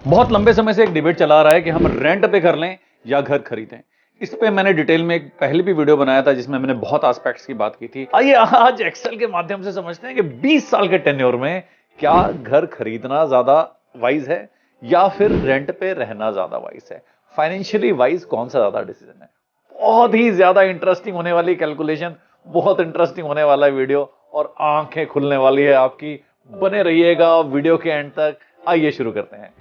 बहुत लंबे समय से एक डिबेट चला आ रहा है कि हम रेंट पे घर लें या घर खरीदें। इस पे मैंने डिटेल में एक पहले भी वीडियो बनाया था जिसमें मैंने बहुत एस्पेक्ट्स की बात की थी। आइए आज एक्सेल के माध्यम से समझते हैं कि 20 साल के टेन्योर में क्या घर खरीदना ज्यादा वाइज है या फिर रेंट पे रहना ज्यादा वाइज है। फाइनेंशियली वाइज कौन सा ज्यादा डिसीजन है। बहुत ही ज्यादा इंटरेस्टिंग होने वाली कैलकुलेशन, बहुत इंटरेस्टिंग होने वाला वीडियो और आंखें खुलने वाली है आपकी। बने रहिएगा वीडियो के एंड तक। आइए शुरू करते हैं।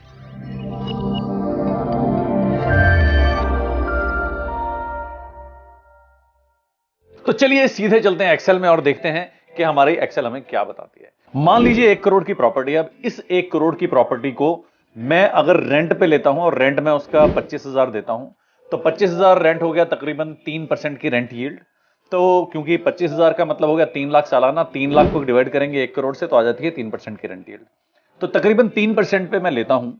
तो चलिए सीधे चलते हैं एक्सेल में और देखते हैं कि हमारी एक्सेल हमें क्या बताती है। मान लीजिए 1 करोड़ की प्रॉपर्टी। अब इस 1 करोड़ की प्रॉपर्टी को मैं अगर रेंट पे लेता हूं और रेंट में उसका 25,000 देता हूं तो 25,000 रेंट हो गया तकरीबन 3% की रेंट यील्ड। तो क्योंकि 25,000 का मतलब हो गया 3 लाख सालाना, 3 लाख को डिवाइड करेंगे 1 करोड़ से तो आ जाती है 3% की रेंट यील्ड। तो तकरीबन 3% पे मैं लेता हूं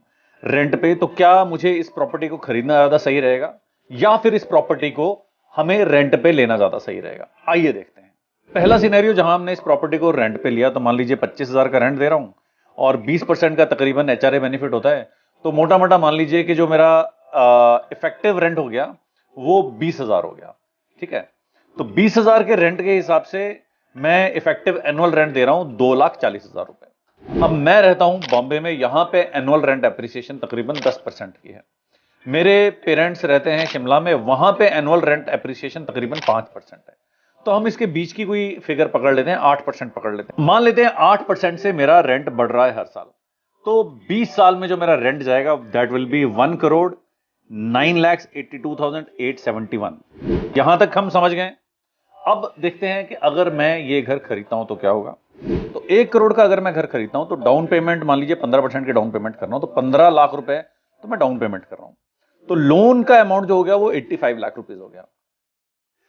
रेंट पे। तो क्या मुझे इस प्रॉपर्टी को खरीदना ज्यादा सही रहेगा या फिर इस प्रॉपर्टी को हमें रेंट पे लेना ज्यादा सही रहेगा। आइए देखते हैं। पहला सिनेरियो जहां हमने इस प्रॉपर्टी को रेंट पे लिया तो मान लीजिए 25,000 का रेंट दे रहा हूं और 20% का तकरीबन एचआरए बेनिफिट होता है। तो मोटा मोटा मान लीजिए कि जो मेरा इफेक्टिव रेंट हो गया वो 20,000 हो गया। ठीक है, तो 20,000 के रेंट के हिसाब से मैं इफेक्टिव एनुअल रेंट दे रहा हूं 2,40,000 रुपए। अब मैं रहता हूं बॉम्बे में, यहां पे एनुअल रेंट एप्रिसिएशन तकरीबन 10% की है। मेरे पेरेंट्स रहते हैं शिमला में, वहां पे एनुअल रेंट एप्रिसिएशन तकरीबन 5% है। तो हम इसके बीच की कोई फिगर पकड़ लेते हैं, 8% पकड़ लेते हैं। मान लेते हैं 8% से मेरा रेंट बढ़ रहा है हर साल। तो 20 साल में जो मेरा रेंट जाएगा दैट विल बी 1,09,82,871। यहां तक हम समझ गए। अब देखते हैं कि अगर मैं ये घर खरीदता हूं तो क्या होगा। तो 1 करोड़ का अगर मैं घर खरीदता हूं तो डाउन पेमेंट मान लीजिए 15% के डाउन पेमेंट कर रहा हूं तो 15 लाख रुपए तो मैं डाउन पेमेंट कर रहा हूं। तो लोन का अमाउंट जो हो गया वो 85 लाख रुपीस हो गया।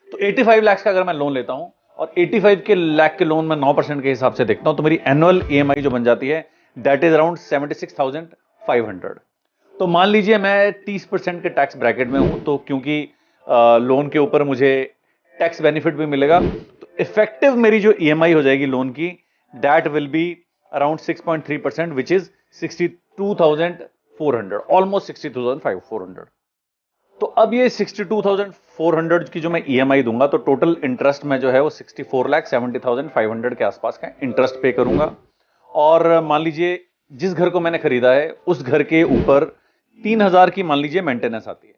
तो 85 लाख का अगर मैं लोन लेता हूं और 85 के लाख के लोन में 9% के हिसाब से देखता हूं तो मेरी एनुअल ईएमआई जो बन जाती है दैट इज अराउंड 76,500। तो मान लीजिए मैं 30% के टैक्स ब्रैकेट में हूं तो क्योंकि लोन के ऊपर मुझे टैक्स बेनिफिट भी मिलेगा तो इफेक्टिव मेरी जो ईएमआई हो जाएगी लोन की that will be around 6.3% which is 62,400, almost 60,400। तो अब ये 62,400 की जो मैं ईएमआई दूंगा तो टोटल इंटरेस्ट में जो है वो 64,70,500 के आसपास का इंटरेस्ट पे करूंगा। और मान लीजिए जिस घर को मैंने खरीदा है उस घर के ऊपर 3,000 की मान लीजिए मेंटेनेंस आती है।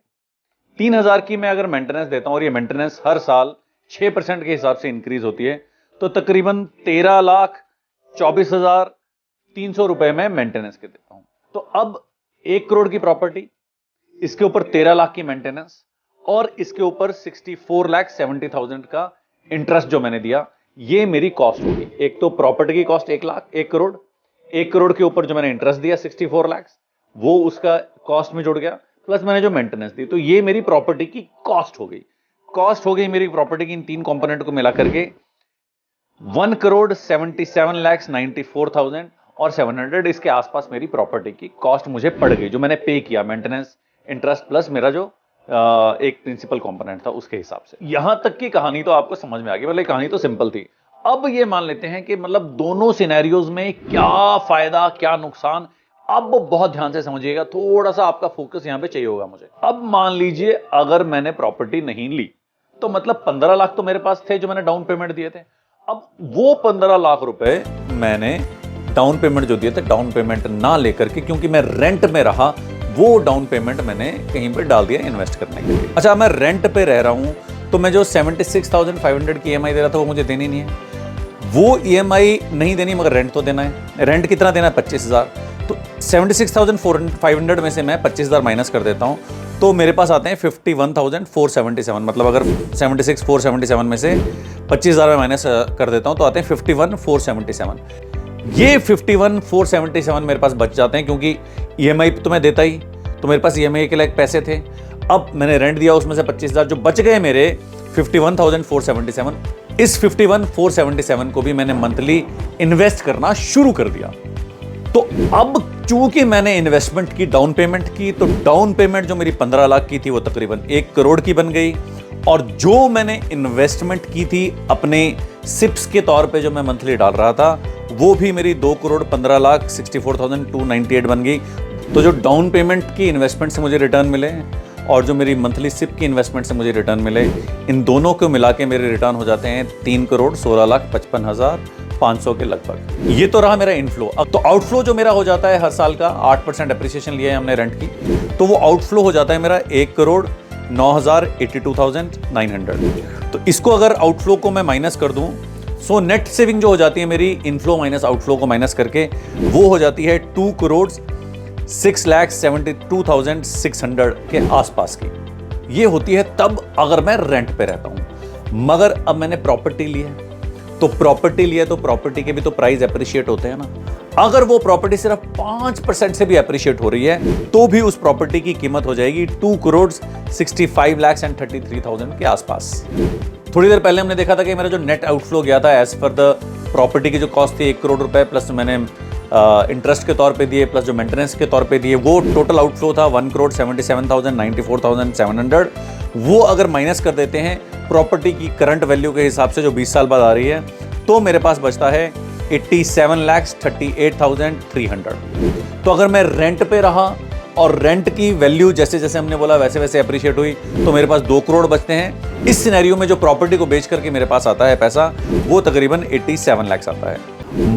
3,000 की मैं अगर मेंटेनेंस देता हूं और ये मेंटेनेंस हर साल 6% के हिसाब से इंक्रीज होती है तो तकरीबन 13,24,300 रुपए में मेंटेनेंस के देता हूं। तो अब 1 करोड़ की प्रॉपर्टी, इसके ऊपर 13 लाख की मेंटेनेंस और इसके ऊपर 64,70,000 का इंटरेस्ट जो मैंने दिया, ये मेरी कॉस्ट होगी। एक तो प्रॉपर्टी की कॉस्ट 1 लाख, 1 करोड़, 1 करोड़ के ऊपर जो मैंने इंटरेस्ट दिया 64 लाख वो उसका कॉस्ट में जुड़ गया, प्लस मैंने जो मेंटेनेंस दी। तो ये मेरी प्रॉपर्टी की कॉस्ट हो गई। कॉस्ट हो गई मेरी प्रॉपर्टी की इन तीन कंपोनेंट को मिला करके 1,77,94,000 और 700। इसके आसपास मेरी प्रॉपर्टी की कॉस्ट मुझे पड़ गई जो मैंने पे किया, मेंटेनेंस, इंटरेस्ट प्लस मेरा जो एक प्रिंसिपल कंपोनेंट था उसके हिसाब से। यहां तक की कहानी तो आपको समझ में आ गई, मतलब कहानी तो सिंपल थी। अब ये मान लेते हैं कि मतलब दोनों सिनेरियोज में क्या फायदा क्या नुकसान। अब बहुत ध्यान से समझिएगा, थोड़ा सा आपका फोकस यहां पे चाहिए होगा मुझे। अब मान लीजिए अगर मैंने प्रॉपर्टी नहीं ली तो मतलब 15 लाख तो मेरे पास थे जो मैंने डाउन पेमेंट दिए थे। अब वो 15 लाख रुपए मैंने डाउन पेमेंट जो दिए थे डाउन पेमेंट ना लेकर के, क्योंकि मैं रेंट में रहा, वो डाउन पेमेंट मैंने कहीं पे डाल दिया इन्वेस्ट करने के लिए। अच्छा, मैं रेंट पे रह रहा हूं तो मैं जो 76,500 की ईएमआई दे रहा था वो मुझे देनी नहीं है। वो ईएमआई नहीं देनी मगर रेंट तो देना है। रेंट कितना देना है? 25,000। तो 76,500 में से मैं 25,000 माइनस कर देता हूं तो मेरे पास आते हैं 51,477। मतलब अगर 76,477 में से 25,000 में माइनस कर देता हूं तो आते हैं 51,477। ये 51,477 मेरे पास बच जाते हैं क्योंकि ईएमआई तो मैं देता ही, तो मेरे पास ईएमआई के लिए पैसे थे। अब मैंने रेंट दिया उसमें से 25,000 जो बच गए मेरे 51,477। इस 51,477 को भी मैंने मंथली इन्वेस्ट करना शुरू कर दिया। तो अब चूंकि मैंने इन्वेस्टमेंट की, डाउन पेमेंट की, तो डाउन पेमेंट जो मेरी 15 लाख की थी वो तकरीबन 1 करोड़ की बन गई। और जो मैंने इन्वेस्टमेंट की थी अपने सिप्स के तौर पे जो मैं मंथली डाल रहा था वो भी मेरी 2,15,64,298 बन गई। तो जो डाउन पेमेंट की इन्वेस्टमेंट से मुझे रिटर्न मिले और जो मेरी मंथली सिप की इन्वेस्टमेंट से मुझे रिटर्न मिले, इन दोनों को मिला के मेरे रिटर्न हो जाते हैं 3,16,55,500 के लगभग। ये तो रहा मेरा इनफ्लो। अब तो आउटफ्लो जो मेरा हो जाता है हर साल का, 8% एप्रिसिएशन लिया है हमने रेंट की, तो वो आउटफ्लो हो जाता है मेरा 1,09,82,900। तो इसको अगर आउटफ्लो को मैं माइनस कर दूं, सो नेट सेविंग जो हो जाती है मेरी इनफ्लो माइनस आउटफ्लो को माइनस करके, वो हो जाती है 2,06,72,600 के आसपास की। ये होती है तब अगर मैं रेंट पे रहता हूं। मगर अब मैंने प्रॉपर्टी ली है, तो प्रॉपर्टी के भी तो प्राइस एप्रिशिएट होते हैं ना। अगर वो प्रॉपर्टी सिर्फ 5% से भी एप्रिशिएट हो रही है, तो भी उस प्रॉपर्टी की कीमत हो जाएगी 2,65,33,000 के आसपास। थोड़ी देर पहले हमने देखा था कि मेरा जो नेट आउटफ्लो गया था एज पर द प्रॉपर्टी की जो कॉस्ट थी 1 करोड़ रुपए, प्लस मैंने इंटरेस्ट के तौर पे दिए, प्लस जो मेंटेनेंस के तौर पे दिए, वो टोटल आउटफ्लो था 1,77,94,700। वो अगर माइनस कर देते हैं प्रॉपर्टी की करंट वैल्यू के हिसाब से जो 20 साल बाद आ रही है, तो मेरे पास बचता है 87,38,300। तो अगर मैं रेंट पे रहा और रेंट की वैल्यू जैसे जैसे हमने बोला वैसे वैसे अप्रिशिएट हुई, तो मेरे पास 2 करोड़ बचते हैं। इस सिनेरियो में जो प्रॉपर्टी को बेच करके मेरे पास आता है पैसा, वो तकरीबन 87 लाख आता है।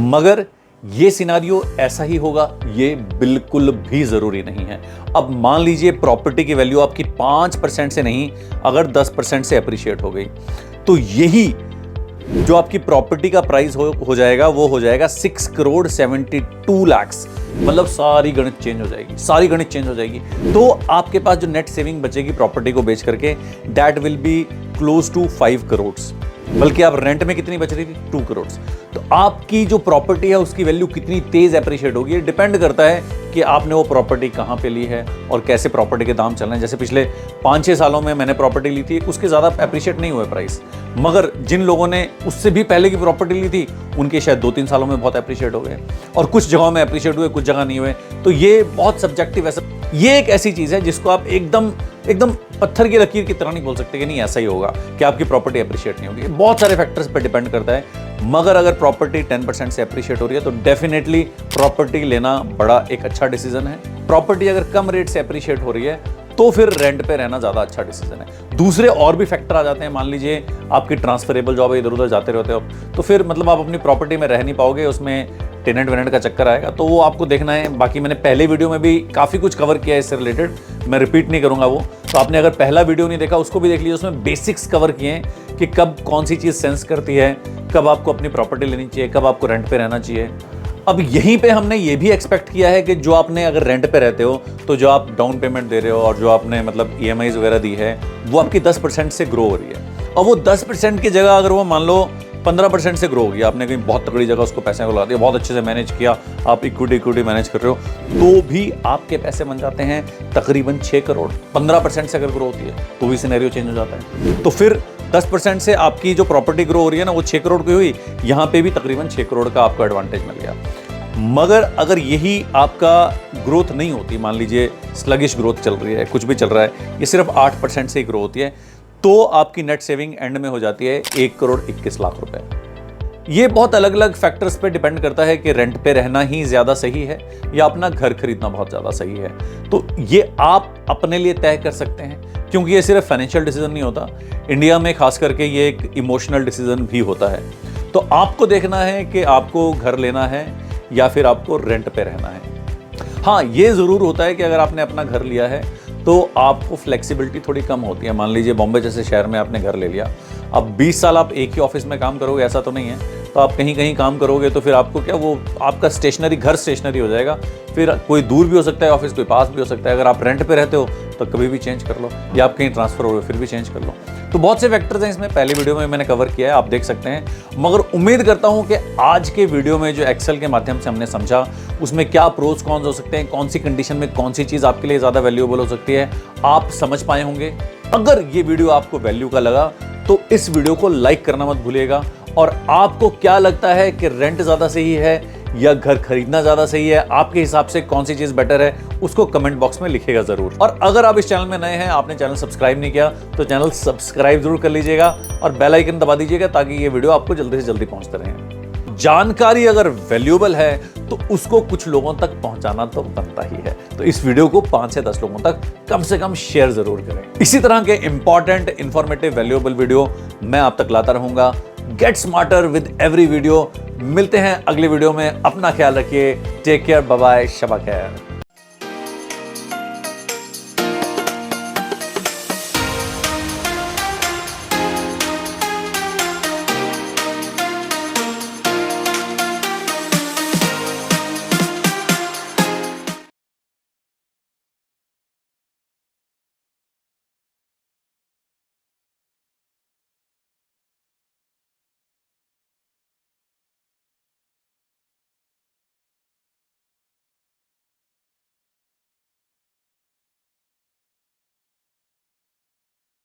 मगर ये सिनेरियो ऐसा ही होगा, ये बिल्कुल भी जरूरी नहीं है। अब मान लीजिए प्रॉपर्टी की वैल्यू आपकी 5% से नहीं, अगर 10% से अप्रिशिएट हो गई, तो यही जो आपकी प्रॉपर्टी का प्राइस हो जाएगा, वो हो जाएगा 6,72 लाख। मतलब सारी गणित चेंज हो जाएगी। तो आपके पास जो नेट सेविंग बचेगी प्रॉपर्टी को बेच करके, that will be close to 5 crore. बल्कि आप रेंट में कितनी बच रही थी? 2 करोड़। तो आपकी जो प्रॉपर्टी है उसकी वैल्यू कितनी तेज एप्रिशिएट होगी, ये डिपेंड करता है कि आपने वो प्रॉपर्टी कहाँ पे ली है और कैसे प्रॉपर्टी के दाम चल रहे हैं। जैसे पिछले 5-6 सालों में मैंने प्रॉपर्टी ली थी, उसके ज़्यादा अप्रिशिएट नहीं हुए प्राइस। मगर जिन लोगों ने उससे भी पहले की प्रॉपर्टी ली थी, उनके शायद 2-3 सालों में बहुत अप्रिशिएट हो गए, और कुछ जगहों में अप्रिशिएट हुए, कुछ जगह नहीं हुए। तो ये बहुत सब्जेक्टिव है। ये एक ऐसी चीज़ है जिसको आप एकदम पत्थर की लकीर की तरह नहीं बोल सकते कि नहीं ऐसा ही होगा कि आपकी प्रॉपर्टी अप्रिशिएट नहीं होगी। बहुत सारे फैक्टर्स पे डिपेंड करता है। मगर अगर प्रॉपर्टी 10% से अप्रिशिएट हो रही है, तो डेफिनेटली प्रॉपर्टी लेना बड़ा एक अच्छा डिसीजन है। प्रॉपर्टी अगर कम रेट से अप्रिशिएट हो रही है, तो फिर रेंट पे रहना ज़्यादा अच्छा डिसीजन है। दूसरे और भी फैक्टर आ जाते हैं। मान लीजिए आपकी ट्रांसफरेबल जॉब है, इधर उधर जाते रहते हो, तो फिर मतलब आप अपनी प्रॉपर्टी में रह नहीं पाओगे, उसमें टेनेंट वेनेंट का चक्कर आएगा, तो वो आपको देखना है। बाकी मैंने पहले वीडियो में भी काफ़ी कुछ कवर किया है इससे रिलेटेड, मैं रिपीट नहीं करूँगा वो। तो आपने अगर पहला वीडियो नहीं देखा, उसको भी देख लीजिए। उसमें बेसिक्स कवर किए हैं कि कब कौन सी चीज़ सेंस करती है, कब आपको अपनी प्रॉपर्टी लेनी चाहिए, कब आपको रेंट पे रहना चाहिए। अब यहीं पे हमने ये भी एक्सपेक्ट किया है कि जो आपने अगर रेंट पे रहते हो, तो जो आप डाउन पेमेंट दे रहे हो और जो आपने मतलब EMIs वगैरह दी है, वो आपकी 10% से ग्रो हो रही है। और वो 10% की जगह अगर वो मान लो 15% से ग्रो हो गया, आपने कहीं बहुत तगड़ी जगह उसको पैसे को लगा दिया, बहुत अच्छे से मैनेज किया, आप इक्विटी मैनेज कर रहे हो, तो भी आपके पैसे बन जाते हैं तकरीबन 6 करोड़। 15% से अगर ग्रो होती है, तो भी सिनेरियो चेंज हो जाता है। तो फिर 10% से आपकी जो प्रॉपर्टी ग्रो हो रही है ना, वो 6 करोड़ की हुई, यहाँ पे भी तकरीबन 6 करोड़ का आपको एडवांटेज मिल गया। मगर अगर यही आपका ग्रोथ नहीं होती, मान लीजिए स्लगिश ग्रोथ चल रही है, कुछ भी चल रहा है, ये सिर्फ 8% से ही ग्रो होती है, तो आपकी नेट सेविंग एंड में हो जाती है 1,21,00,000 रुपए। ये बहुत अलग अलग फैक्टर्स पे डिपेंड करता है कि रेंट पे रहना ही ज़्यादा सही है या अपना घर खरीदना बहुत ज़्यादा सही है। तो ये आप अपने लिए तय कर सकते हैं, क्योंकि ये सिर्फ फाइनेंशियल डिसीजन नहीं होता। इंडिया में खास करके ये एक इमोशनल डिसीजन भी होता है। तो आपको देखना है कि आपको घर लेना है या फिर आपको रेंट पे रहना है। हाँ, ये ज़रूर होता है कि अगर आपने अपना घर लिया है, तो आपको फ्लेक्सिबिलिटी थोड़ी कम होती है। मान लीजिए बॉम्बे जैसे शहर में आपने घर ले लिया, अब 20 साल आप एक ही ऑफिस में काम करोगे, ऐसा तो नहीं है। तो आप कहीं कहीं काम करोगे, तो फिर आपको क्या, वो आपका घर स्टेशनरी हो जाएगा। फिर कोई दूर भी हो सकता है ऑफिस, कोई पास भी हो सकता है। अगर आप रेंट पे रहते हो तो कभी भी चेंज कर लो, या आप कहीं ट्रांसफर हो रहे हो फिर भी चेंज कर लो। तो बहुत से फैक्टर्स हैं इसमें, पहले वीडियो में मैंने कवर किया है, आप देख सकते हैं। मगर उम्मीद करता हूं कि आज के वीडियो में जो एक्सेल के माध्यम से हमने समझा, उसमें क्या प्रोज कॉन्स हो सकते हैं, कौन सी कंडीशन में कौन सी चीज़ आपके लिए ज़्यादा वैल्यूएबल हो सकती है, आप समझ पाए होंगे। अगर ये वीडियो आपको वैल्यू का लगा, तो इस वीडियो को लाइक करना मत भूलिएगा। और आपको क्या लगता है कि रेंट ज़्यादा सही है या घर खरीदना ज़्यादा सही है, आपके हिसाब से कौन सी चीज़ बेटर है, उसको कमेंट बॉक्स में लिखिएगा ज़रूर। और अगर आप इस चैनल में नए हैं, आपने चैनल सब्सक्राइब नहीं किया, तो चैनल सब्सक्राइब जरूर कर लीजिएगा और बेल आइकन दबा दीजिएगा, ताकि ये वीडियो आपको जल्दी से जल्दी पहुंचते रहें। जानकारी अगर वैल्यूएबल है, तो उसको कुछ लोगों तक पहुंचाना तो बनता ही है। तो इस वीडियो को 5 से 10 लोगों तक कम से कम शेयर जरूर करें। इसी तरह के इंपॉर्टेंट, इंफॉर्मेटिव, वैल्यूएबल वीडियो मैं आप तक लाता रहूंगा। Get smarter with every video. मिलते हैं अगले वीडियो में। अपना ख्याल रखिए। टेक केयर, बाय बाय, शबा खैर।